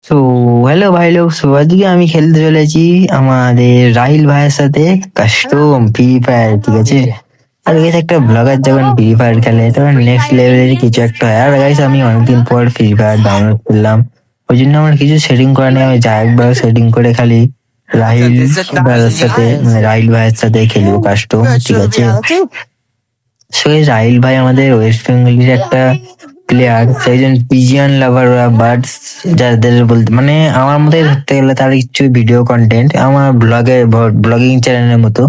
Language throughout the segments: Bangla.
তো হ্যালো ভাই লোক, সো আজকে আমি খেলতে চলেছি আমাদের রাহিল ভাইয়ের সাথে কাস্টম ফ্রি ফায়ার। ঠিক আছে, আর গাইস একটা ব্লগার যখন ফ্রি ফায়ার খেলে তখন নেক্সট লেভেলের কিছু একটা হয়। আর গাইস আমি অনেকদিন পর ফ্রি ফায়ার ডাউনলোড করলাম, ওই জন্য আমার কিছু সেটিং করা নেই। আমি যা একবার সেটিং করে খালি রাহিল ভাইয়ের সাথে, মানে রাহিল ভাইয়ের সাথে খেলবো কাস্টম। ঠিক আছে, সো এই রাহিল ভাই আমাদের ওয়েস্ট বেঙ্গলের একটা প্লেয়ার, সে একজন পিজিয়ন লাভার বা বার্ডস যাদের বলতে, মানে আমার মতে ধরতে গেলে তার কিছু ভিডিও কন্টেন্ট আমার ব্লগিং চ্যানেলের মতো,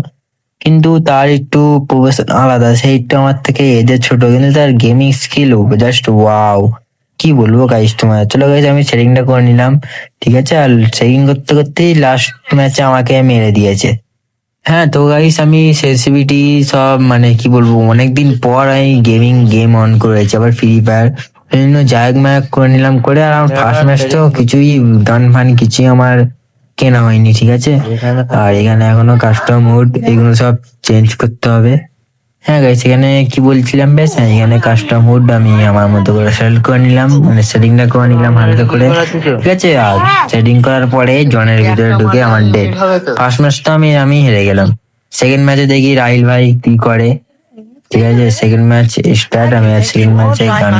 কিন্তু তার একটু প্রফেশন আলাদা। সে একটু আমার থেকে এদের ছোট, কিন্তু তার গেমিং স্কিল জাস্ট ওয়াও। কি বলবো গাইস তোমার, চলো গাইস আমি সেটিংটা করে নিলাম। ঠিক আছে, আর সেটিং করতে করতেই লাস্ট ম্যাচে আমাকে মেরে দিয়েছে। হ্যাঁ তো গাইস আমি সেন্সিটিভিটি সব, মানে কি বলবো, অনেকদিন পর আমি গেম অন করেছি আবার ফ্রি ফায়ার, এই জন্য জায়গ ম্যাগ করে নিলাম করে। আর আমার ফার্স্ট ম্যাচ তো কিছুই গান ফান কিছুই আমার কেনা হয়নি। ঠিক আছে, আর এখানে এখনো কাস্টম মোড এগুলো সব চেঞ্জ করতে হবে। হ্যাঁ গাইস, এখানে কি বলছিলাম, বেশ হ্যাঁ, এখানে কাস্টম হুড আমি আমার মতো করে সেলেক্ট করে নিলাম, মানে সেটিংটা করে নিলাম হালকা করে। ঠিক আছে, আর সেটিং করার পরে জনের ভিতরে ঢুকে আমার ডেট। ফার্স্ট ম্যাচটা আমি হেরে গেলাম। সেকেন্ড ম্যাচে দেখি রাহিল ভাই কি করে। ঠিক আছে, সেকেন্ড ম্যাচ স্টার্ট। আমি সেকেন্ড ম্যাচে গান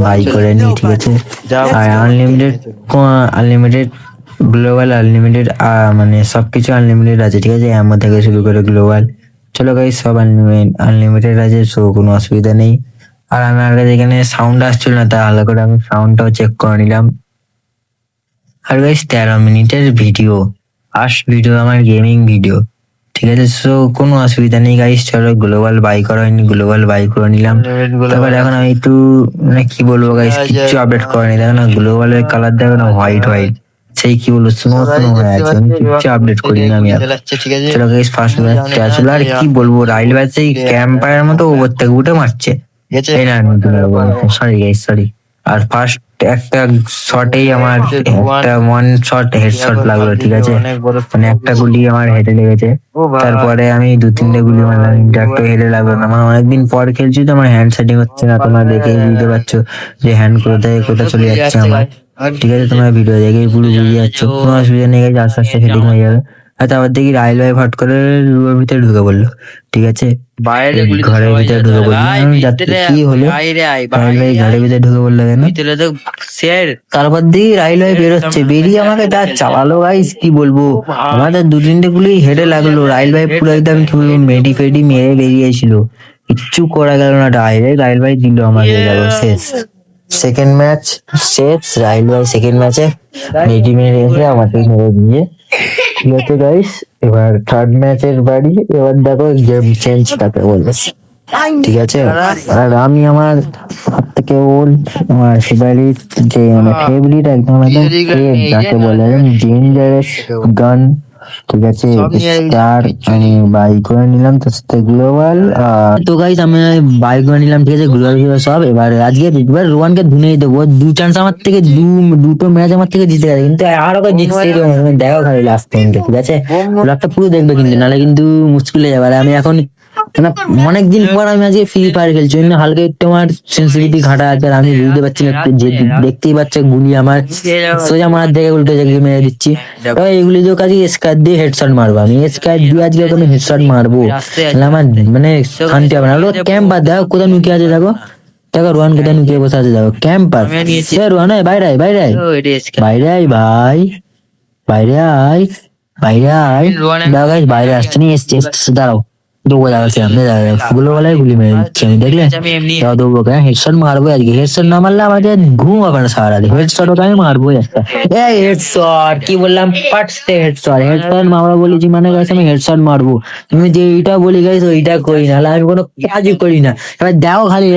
বাই করে নিই। ঠিক আছে, আর আনলিমিটেড আনলিমিটেড গ্লোবাল আনলিমিটেড, মানে সবকিছু আনলিমিটেড আছে। ঠিক আছে, এর থেকে শুরু করে গ্লোবাল, চলো গাইস সব আনলিমিটেড আছে, সো কোনো অসুবিধা নেই। আর আমার কাছে এখানে সাউন্ড আসছিল না, তাই আলাদা করে আমি সাউন্ডটাও চেক করে নিলাম। আর গাইস 13 মিনিটের ভিডিও, ফার্স্ট ভিডিও আমার গেমিং ভিডিও। ঠিক আছে, সো কোনো অসুবিধা নেই গাইস। চলো গ্লোবাল বাই করা হয়নি, গ্লোবাল বাই করে নিলাম। তারপর এখন আমি একটু, মানে কি বলবো গাইস, কিচ্ছু আপডেট করেনি। দেখো না গ্লোবালের কালার, দেখো না হোয়াইট হোয়াইট, সেই কি বলবো স্নো স্নো হয়ে আছে। আমি কিচ্ছু আপডেট করিনি আমি আর। চলো গাইস ফার্স্ট ম্যাচটা আসলে, আর কি বলবো, রাইল ব্যাচ সেই ক্যাম্পারের মতো উপর থেকে উঠে মারছে। এই না, সরি গাইস সরি। আর ফার্স্ট একটা শটেই আমার একটা ওয়ান শট হেডশট লাগলো। ঠিক আছে, মানে একটা গুলি আমার হেডে লেগেছে। তারপরে আমি দু তিনটে গুলি মারলাম, কিন্তু একটা হেডে লাগলো না। আমার অনেকদিন পর খেলছি তো আমার হ্যান্ড সেটিং হচ্ছে না, তোমরা দেখেই বুঝতে পারছো যে হ্যান্ড কোথায় কোথায় চলে যাচ্ছে আমার। ঠিক আছে, তোমরা ভিডিও দেখে পুরো বুঝে যাচ্ছ, কোনো অসুবিধা নেই গাইস, আস্তে আস্তে সেটিং হয়ে যাবে। আর তারপর দেখি রাইল ভাই ফট করে রুমের ভিতরে ঢুকে পড়লো। ঠিক আছে, ঘরের ভিতরে ঢুকে পড়লো, কি হলো রাইল ভাই ঘরের ভিতরে ঢুকে পড়লো কেন? তারপর দিকে রাইল ভাই বেরোচ্ছে, বেরিয়ে আমাকে যা চালালো গাইস, কি বলবো, আমাদের দু তিনটে গুলি হেডে লাগলো। রাইল ভাই পুরো একদম কি বলবো মেডি ফেডি মেরে বেরিয়েছিল, কিচ্ছু করা গেল না। ডাইরেক্ট রাইল ভাই দিল আমাকে, গেল শেষ। সেকেন্ড ম্যাচ শেষ, রাইল ভাই সেকেন্ড ম্যাচে মেডি মেরে এসে আমাকে মেরে দিয়ে। ঠিক আছে গাইস, এবার থার্ড ম্যাচের বাড়ি। এবার দেখো গেম চেঞ্জ কাকে বলে। ঠিক আছে, আর আমি আমার সব থেকে ওল্ড, আমার ফেভারিট, যে মানে ফেভারিট একদম একদম যাকে বলে ডেঞ্জারাস গান। ঠিক আছে, স্টার আমি বাই করে নিলাম, তার সাথে গ্লোবাল। তো গাইস আমি বাই করে নিলাম। ঠিক আছে, গ্লোবাল সব। এবার আজকে এবার রোহানকে ধুনেই দেবো, দু চান্স আমার থেকে দুটো ম্যাচ আমার থেকে জিতে গেছে, কিন্তু আর ওকে জিততে দেখো খালি লাস্ট পয়েন্টে। ঠিক আছে, ব্লগটা পুরো দেখবে কিন্তু, নাহলে কিন্তু মুশকিল হয়ে যাবে। আর আমি এখন মানে অনেকদিন পর আমি আজকে ফ্রি ফায়ার খেলছি, ওই জন্য হালকা একটু আমার সেন্সিটিভিটি ঘাটা আছে। আর আমি বুঝতে পারছি না, যে দেখতেই পাচ্ছে গুলি আমার সোজা মারার জায়গায় উল্টো জায়গায় মেরে দিচ্ছি। তবে এগুলি যে কাজে স্কার দিয়ে হেডশট মারবো, আমি স্কার দিয়ে আজকে আমি হেডশট মারবো, তাহলে আমার মানে শান্তি হবে না। ক্যাম্পার দেখো কোথায় লুকিয়ে আছে, দেখো দেখো রোহান কোথায় লুকিয়ে বসে আছে, দেখো ক্যাম্পার। রোহান বাইরে আয়, বাইরে আয়, বাইরে আয় ভাই, বাইরে আয়, বাইরে আয়। দেখো গাইস বাইরে আসছে, নিয়ে এসছে, দাঁড়াও দৌড়ে দাঁড়াচ্ছে, আমি ফুগুলো বেলায় গুলি মেরে দিচ্ছি আমি, দেখলে দৌড়বো কেন, হেডশট মারবো আজকে। হেডশট না মারলে আমাদের ঘুম হবে না সারাদিন, হেডশট ওকে আমি মারবো একটা। এই হেডশট কি বললাম, পাটতে হেডশট, হেডশট মারবো বলেছি মানে গাইস আমি হেডশট মারবো। তুমি যে এইটা বলি গাইস ওইটা করি না, আমি কোনো কাজই করি না। এবার দেখো খালি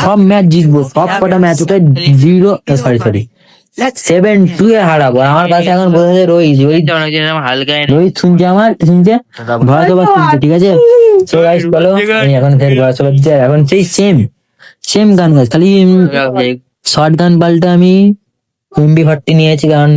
সব ম্যাচ জিতবো, সব কটা ম্যাচ ওকে 0, সরি 7-2 এ হারাবো। আমার কাছে এখন বলছে রোহিত, রোহিত শুনছে, আমার শুনছে, ভয় তো শুনছে। ঠিক আছে, তো গাইস বলো, আমি এখন ফের ভয় তো এখন সেই সেম সেম গান গাছ, খালি শর্ট গান পাল্টে আমি MP40 নিয়েছি কারণ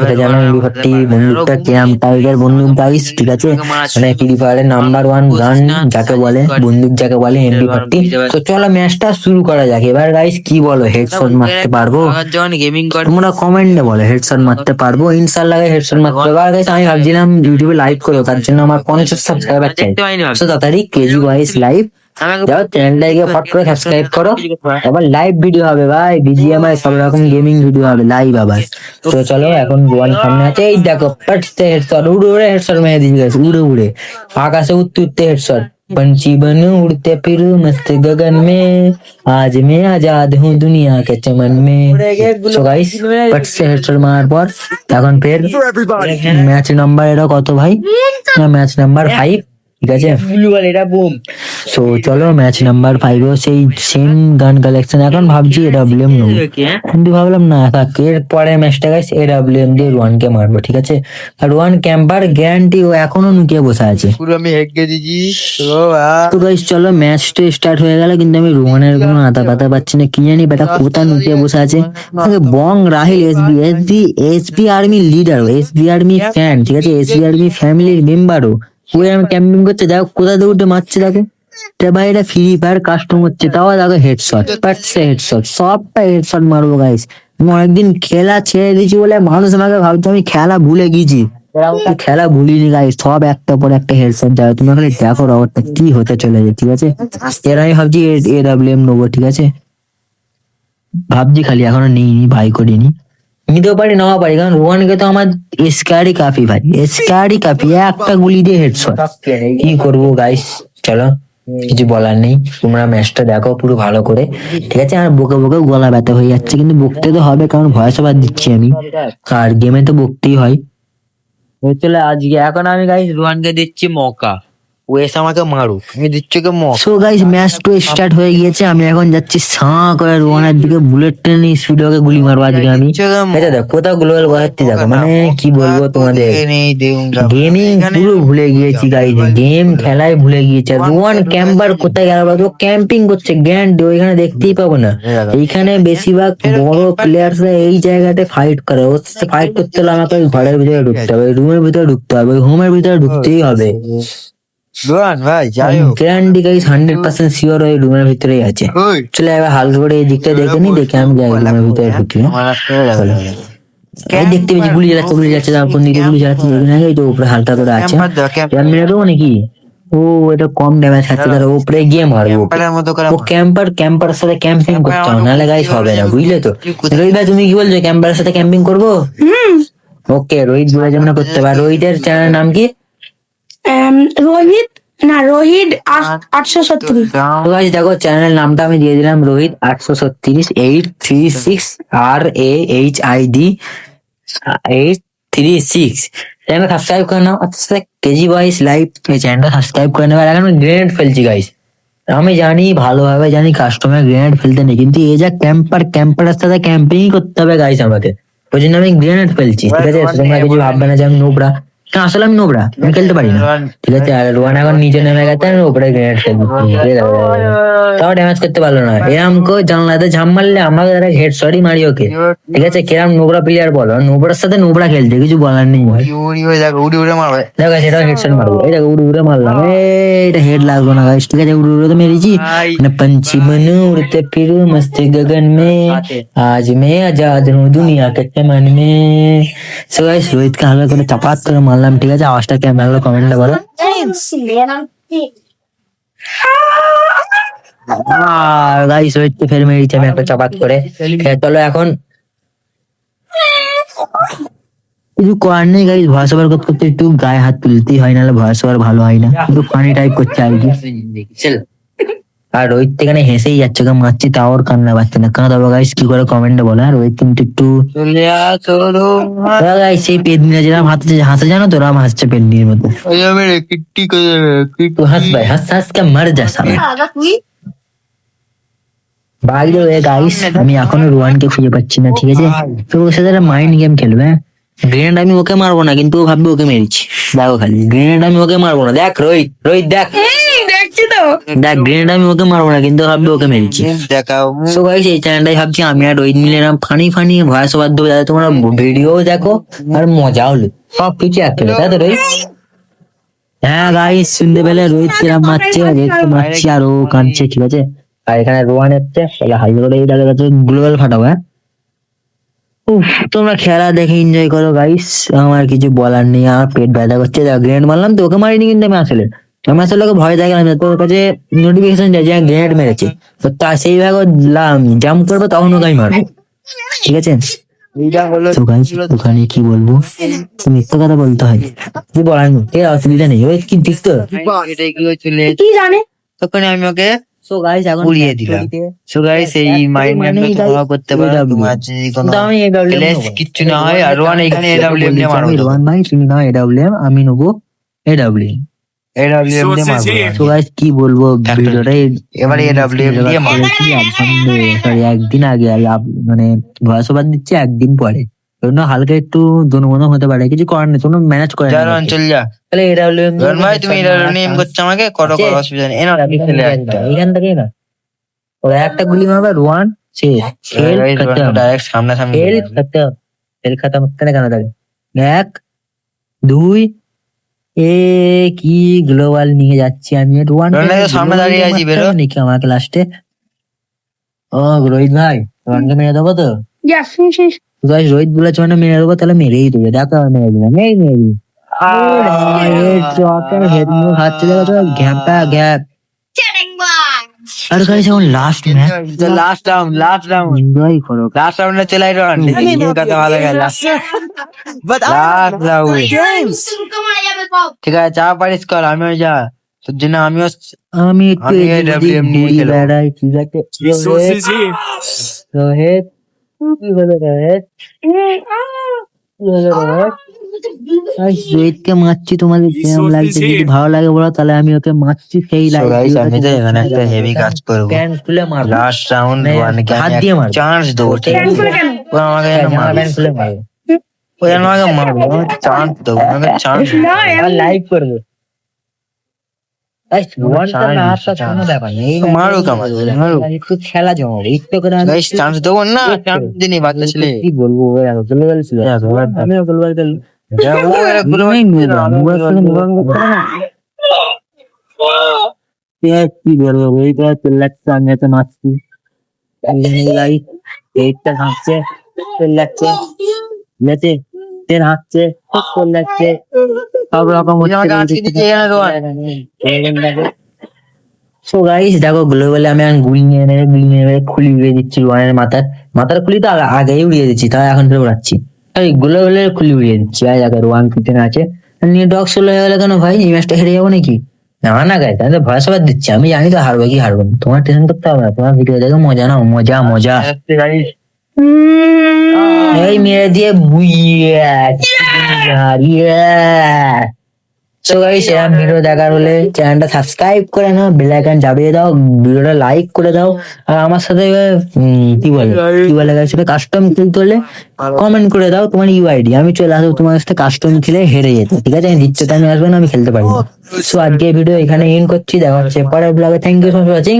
এটা জানো MP40 বন্দুকটা ক্যাম টাইপের বন্দুক গাইস, ঠিক আছে, মানে ফ্রি ফায়ারের নাম্বার 1 গান যাকে বলে, বন্দুক যাকে বলে MP40। তো চলো ম্যাচটা শুরু করা যাক। এবার গাইস কি বলো, হেডশট মারতে পারবো? তোমরা কমেন্টে বলো হেডশট মারতে পারবো। ইনশাআল্লাহ হেডশট মারতে পারবো। আর গাইস আমি ভাবছিলাম ইউটিউবে লাইভ করবো, তার জন্য আমার 50 সাবস্ক্রাইবার চাই। তো তাড়াতাড়ি কেজি ওয়াইজ লাইভ যাও, চ্যানেলটাকে ফট করে সাবস্ক্রাইব করো। এবার লাইভ ভিডিও হবে ভাই, বিজিএমআই সব রকম গেমিং ভিডিও হবে লাইভ আবার। তো চলো এখন গোয়ান সামনে আছে, এই দেখো পাটতে হেডশট, উড়ে উড়ে হেডশট মেরে দিয়েছে গাইস, উড়ে উড়ে আকাশে উঠতে উঠতে হেডশট। पंछी बनूं उड़ते फिरूं मस्त गगन में, आज मैं आजाद हूँ दुनिया के चमन में। So guys, पट से हेडशॉट माराর পর এখন ফের ম্যাচ নাম্বার এটা কত ভাই? ম্যাচ নাম্বার 5, ঠিক আছে। সো চলো ম্যাচ নাম্বার 5 ও সেই সেম গান কালেকশন। এখন ভাবছি AWM নেবো, কিন্তু ভাবলাম না থাক, এর পরে ম্যাচটা গাইস AWM দিয়ে রোয়ানকে মারবো, ঠিক আছে। আর রোয়ান ক্যাম্পার গ্যারান্টি, ও এখনো নুকিয়ে বসে আছে। আমি হেগে দিছি। তো গাইস চলো ম্যাচটা স্টার্ট হয়ে গেল, কিন্তু আমি রোহানের কোনো আতা পাতা পাচ্ছি না, কি জানি বেটা কোথা লুকিয়ে বসে আছে। বং Rahil SB army leader, SB army fan, ঠিক আছে, এসবি আর্মি ফ্যামিলির মেম্বারও, ওই আমি ক্যাম্পিং করছে, দেখো কোথা দিয়ে উঠে মারছে দেখো। ভাই এটা ফ্রি ফায়ার কাস্টম হচ্ছে, তাও দেখো হেডশট, পাচ্ছে হেডশট, সবটা হেডশট মারবো গাইস। আমি অনেকদিন খেলা ছেড়ে দিয়েছি বলে মানুষ আমাকে ভাবছে আমি খেলা ভুলে গেছি, খেলা ভুলিনি গাইস, সব একটা পর একটা হেডশট যাবে। তুমি খালি দেখো রবারটা কি হতে চলেছে, ঠিক আছে। এর আমি ভাবছি AWM নেবো, ঠিক আছে, ভাবছি খালি, এখনো নিইনি, বাই করিনি। নিতেও পারি নাও পারি, কারণ রোহানকে তো আমার স্কারই কাফি ভাই, স্কারই কাফি, একটা গুলি দিয়ে হেডশট। কি করবো গাইস, চলো কিছু বলার নেই, তোমরা ম্যাচটা দেখো পুরো ভালো করে, ঠিক আছে। আর বকে বকে গলা ব্যথা হয়ে যাচ্ছে, কিন্তু বকতে তো হবে কারণ ভয়েস ওভার দিচ্ছি আমি, আর গেমে তো বকতেই হয়। চলে আজকে এখন আমি গাইস রোহানকে দিচ্ছি মৌকা, ও এসে আমাকে মারুক, আমি দিচ্ছি ওকে মৌকা। সো গাইস ম্যাচ তো স্টার্ট হয়ে গিয়েছে, আমি এখন যাচ্ছি সাঁ করে রোহানের দিকে, বুলেট ট্রেনে স্পিডে ওকে গুলি মারবো আজকে আমি। আচ্ছা দেখো কোথাও গ্লোবাল বাজাচ্ছি দেখো, মানে কি বলবো তোমাদের, গেমিং পুরো ভুলে গিয়েছি গাইস, গেম খেলায় ভুলে গিয়েছে। রোহান ক্যাম্পার কোথায় গেল বলতো, ক্যাম্পিং করছে গ্র্যান্ড, ওইখানে দেখতেই পাবো না। এইখানে বেশিরভাগ বড় প্লেয়ার্সরা এই জায়গাতে ফাইট করে, ওর সাথে ফাইট করতে হলে আমাকে ওই ঘরের ভিতরে ঢুকতে হবে, রুমের ভিতরে ঢুকতে হবে, ওই হোমের ভিতরে ঢুকতেই হবে। রোহান ভাই যাই হোক, গ্যারান্টি গাইস 100% শিওর ওই রুমের ভিতরেই আছে। চলে এবার হালকা করে এই দিকটা দেখে নি, দেখে আমি যাই রুমের ভিতরে ঢুকি। এই দেখতে পেয়েছি গুলি চালাচ্ছে, গুলি চালাচ্ছে, কোন দিকে গুলি চালাচ্ছে, এই তো উপরে হালকা করে আছে, মেরে দেবো নাকি? ও এটা কম ড্যামেজ খাচ্ছে, তার উপরে গিয়ে মারবো। ও ক্যাম্পার সাথে ক্যাম্পিং করতে হবে, নাহলে গাইস হবে না, বুঝলে তো। রোহিত ভাই তুমি কি বলছো, ক্যাম্পারের সাথে ক্যাম্পিং করবো? ওকে, রোহিত বলে জন্য করতে পারে। রোহিতের চ্যানেল নাম কি? রোহিত না রোহিত 836। তো গাইস দেখো চ্যানেল নামটা আমি দিয়ে দিলাম, রোহিত 836 836 RAHID 836। চ্যানেল সাবস্ক্রাইব করে নাও। আচ্ছা কেজি ওয়াইজ লাইভ এই চ্যানেলটা সাবস্ক্রাইব করে নেবে। আর এখন গ্রেনেড ফেলছি গাইস, আমি জানি ভালোভাবে জানি কাস্টমার গ্রেনেড ফেলতে নেই, কিন্তু এই যা ক্যাম্পারের সাথে ক্যাম্পিং করতে হবে গাইস আমাকে, ওই জন্য আমি গ্রেনেড ফেলছি, ঠিক আছে। তোমরা কিছু ভাববে না যে আমি নোবরা, কারণ আসলে আমি নোবরা, আমি খেলতে পারি না, ঠিক আছে। আর রোহান এখন নিচে নেমে গেছে, আমি উপরে গ্রেনেড ফেলবো, তাও ড্যামেজ করতে পারলো না। এরম করে জানলাতে ঝাম মারলে আমাকে তারা হেডশটই মারি ওকে, ঠিক আছে। কেরম নোবরা প্লেয়ার বলো, নোবরার সাথে নোবরা খেলতে কিছু বলার নেই ভাই। দেখো সেটাও হেডশট মারবো, এই দেখো উড়ে উড়ে মারলাম, এটা হেড লাগলো না গাইস, ঠিক আছে। উড়ে উড়ে তো মেরেছি, মানে पंछी बनूं उड़ते फिरूं मस्त गगन में, आज मैं आजाद हूँ दुनिया के चमन में। सो गाइस रोहित का হালকা করে চাপাত করে মারলাম, ঠিক আছে। আওয়াজটা কেমন লাগলো কমেন্টে বলো। আর গাইস রোহিতকে ফের মেরেছি আমি একটা চাপাত করে। চলো এখন কিছু করার নেই গাইস, ভয়েস ওভার করতে করতে একটু গায়ে হাত তুলতেই হয়, নাহলে ভয়েস ওভার ভালো হয় না, একটু ফানি টাইপ করছে আর কি। আর রোহিত এখানে হেসেই যাচ্ছে, ওকে মারছি তাও ওর কান্না পাচ্ছে না, কাঁদা দেবো গাইস কি করে কমেন্টে বলো। আর রোহিত কিন্তু একটু গাইস সেই পেদনিরা যেরকম হাসে জানো তো, ওরকম হাসছে পেদনির মতো। তুই হাস ভাই, হাস হাস কে মার যা সালা। বাইরে গাইস আমি এখনো রোহানকে খুঁজে পাচ্ছি না, ঠিক আছে। তো ওর সাথে মাইন্ড গেম খেলবে, গ্রেনেড আমি ওকে মারবো না, কিন্তু ও ভাববে ওকে মেরেছি। দেখো খালি গ্রেনেড আমি ওকে মারবো না, দেখ রোহিত, রোহিত দেখ, দেখছি তো দেখ গ্রেনেড আমি ওকে মারবো না, কিন্তু ভাববে ওকে মেরেছি। দেখাও সো গাইস এই চ্যানেলটাই ভাবছি আমি আর রোহিত মিলে এরকম ফানি ফানি ভয়েস ওভার দেবো, যাতে তোমরা ভিডিও দেখো আর মজাও লো, সব কিছু একসাথে, তাই তো রোহিত? হ্যাঁ গাইস শুনতে পেলে রোহিত কিরাম মারছে, রোহিতকে মারছি আর ও কাঁদছে, ঠিক আছে? আর এখানে রোহান হচ্ছে, তাহলে হাই করে এই দেখা যাচ্ছে গ্লোবাল ফাটাবো। হ্যাঁ উফ, তোমরা খেলা দেখে এনজয় করো গাইস, আমার কিছু বলার নেই, আমার পেট ব্যথা করছে। গ্রেনেড মারলাম তো, ওকে মারিনি কিন্তু আমি আসলে ওকে ভয় দেখালাম না, তোর কাছে নোটিফিকেশন যায় যে গ্রেনেড মেরেছে, তো তা সেইভাবে জাম্প করবে তখন ওকে আমি মারবো, ঠিক আছে? এইটা হলো তো গাইস ওখানে কি বলবো, মিথ্যে কথা বলতে হয়, কি বলার নেই, ঠিক আছে? অসুবিধা নেই, ওই কি ঠিক তো? এটাই কি হয়েছিল, কি জানে? তখন আমি ওকে সো গাইস এখন উড়িয়ে দিলাম। সো গাইস এই মাইন্ড ম্যাপটা তোমরা করতে পারো, তোমার যদি কোনো কিন্তু আমি AWM ক্লেশ নেবো। কিচ্ছু না হয়, আর রোহান এখানে এডব্লিউএম নিয়ে মারবো, আমি রোহান ভাই, তুমি নাও AWM, আমি নেবো AWM। এডব্লিউএম দিয়ে মারবো তো গাইস কি বলবো, একটা- ভিডিওটা এবারে AWM দিয়ে মারবো। সরি একদিন আগে, আর মানে ভয়েস ওভার দিচ্ছে একদিন পরে, ওই জন্য হালকা একটু দনুমনো হতে পারে, কিছু করার নেই, তোমরা ম্যানেজ করে যা নেবে। রোহান চল যা। তাহলে AWM রোহান ভাই তুমি এডব্লিউএম করছো আমাকে, করো করো, অসুবিধা নেই। এনো ছেলে একটা এখান থেকেই না, ওরা একটা গুলি মারবে, রোহান শেষ, খেল খতম, ডাইরেক্ট সামনাসামনি খেল খতম, খেল খতম, কেন কেন থাকে? এক দুই, এ কি গ্লোবাল নিয়ে যাচ্ছি আমি, রোহান রোহান ভাই তো সামনে দাঁড়িয়ে আছি, বেরো। নাকি আমাকে লাস্টে? ও রোহিত ভাই, রোহানকে মেরে দেবো তো? Yes. গাইস রোহিত বলেছে মানে মেরে দেবো, তাহলে মেরেই দেবে, দেখো মেরে দিলাম, এই মেরে দিলাম। হেডমুখ হাতছে, দেখো তো ঘ্যাপা ঘ্যাপ। আর গাইস এখন last match, last round enjoy করো। লাস্ট রাউন্ডে চলে আই রোহান, এই কথা ভালো গেল। লাস্ট রাউন্ড ঠিক আছে, যা পারিস কর, আমিও যা, তোর জন্য আমিও আমি একটু আমি এদিক ওদিক AWM নিয়ে ঘুরি খেলবো। বেড়াই, ঠিক আছে? রোহিত কি হলো রোহিত? কি হলো রোহিত? গাইস রোহিতকে মারছি, তোমাদের কেমন লাগছে? যদি ভালো লাগে বলো, তাহলে আমি ওকে মারছি সেই So guys, আমি তো এখানে একটা হেভি কাজ করবো। প্যান্ট খুলে মারবো, লাস্ট রাউন্ড মানে ওয়ানকে হাত আমি দিয়ে মারবো। চান্স দেবো, ঠিক Pant আছে? খুলে কেন? ও আমাকে যেন জামা মারবে, প্যান্ট খুলে মারবো, ও যেন আমাকে মারবে, আমাকে চান্স দেবো, আমাকে চান্স না, আর লাইভ করবো। গাইস রোহানটা chance না দিচ্ছি, আসার কোনো chance। ব্যাপার নেই, তো মারুক আমাকে, মারুক। একটু খেলা জমাবো, একটু করে আমি গাইস চান্স দেবো না, চান্স দিনি বাচ্চা ছেলে। কি বলবো, ওই দেখো চলে গেছিল, আমিও গোলবাল খেলি। ও এরা গুলো কি বলবো, ওই তো চিল্লাচ্ছে, আমি এত নাচছি, পেটটা হাঁটছে, চিল্লাচ্ছে, মেতে তেল হাঁটছে, চিল্লাচ্ছে, সব রকম ওই আমাকে আটকে দিচ্ছে এখানে রোহান। সো গাইস দেখো গ্লোবালে আমি এখন গুলি নিয়ে নেবে, খুলি উড়িয়ে দিচ্ছি রোহানের মাথার খুলি তো আগেই উড়িয়ে দিচ্ছি, তাই এখন ফের উড়াচ্ছি, এই গ্লোবালে খুলি উড়িয়ে দিচ্ছি। আর দেখো রোহান পিছনে আছে, নিয়ে ডগ সোলো হয়ে গেলে কেন ভাই, এই ম্যাচটা হেরে যাবো নাকি? না না গাইস, আমি তো ভয় সবার দিচ্ছি, আমি জানি তো হারবো কি হারবো না, তোমার টেনশন করতে হবে না, তোমার ভিডিও দেখে মজা নাও, মজা মজা। এই মেরে দিয়ে বুইয়া সো গাইস এরকম ভিডিও দেখার হলে চ্যানেলটা সাবস্ক্রাইব করে নাও, বেল আইকন চাপিয়ে দাও, ভিডিওটা লাইক করে দাও, আর আমার সাথে কি বলে গাইস, সেটা কাস্টম খেলতে হলে কমেন্ট করে দাও তোমার ইউআইডি, আমি চলে আসবো তোমার সাথে কাস্টম খেলে হেরে যেতে, ঠিক আছে? আমি জিততে টাইমে আসবে না, আমি খেলতে পারি না। সো আজকে ভিডিও এখানে এন্ড করছি, দেখা হচ্ছে পরের ব্লগে। Thank you so much for watching,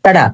tata.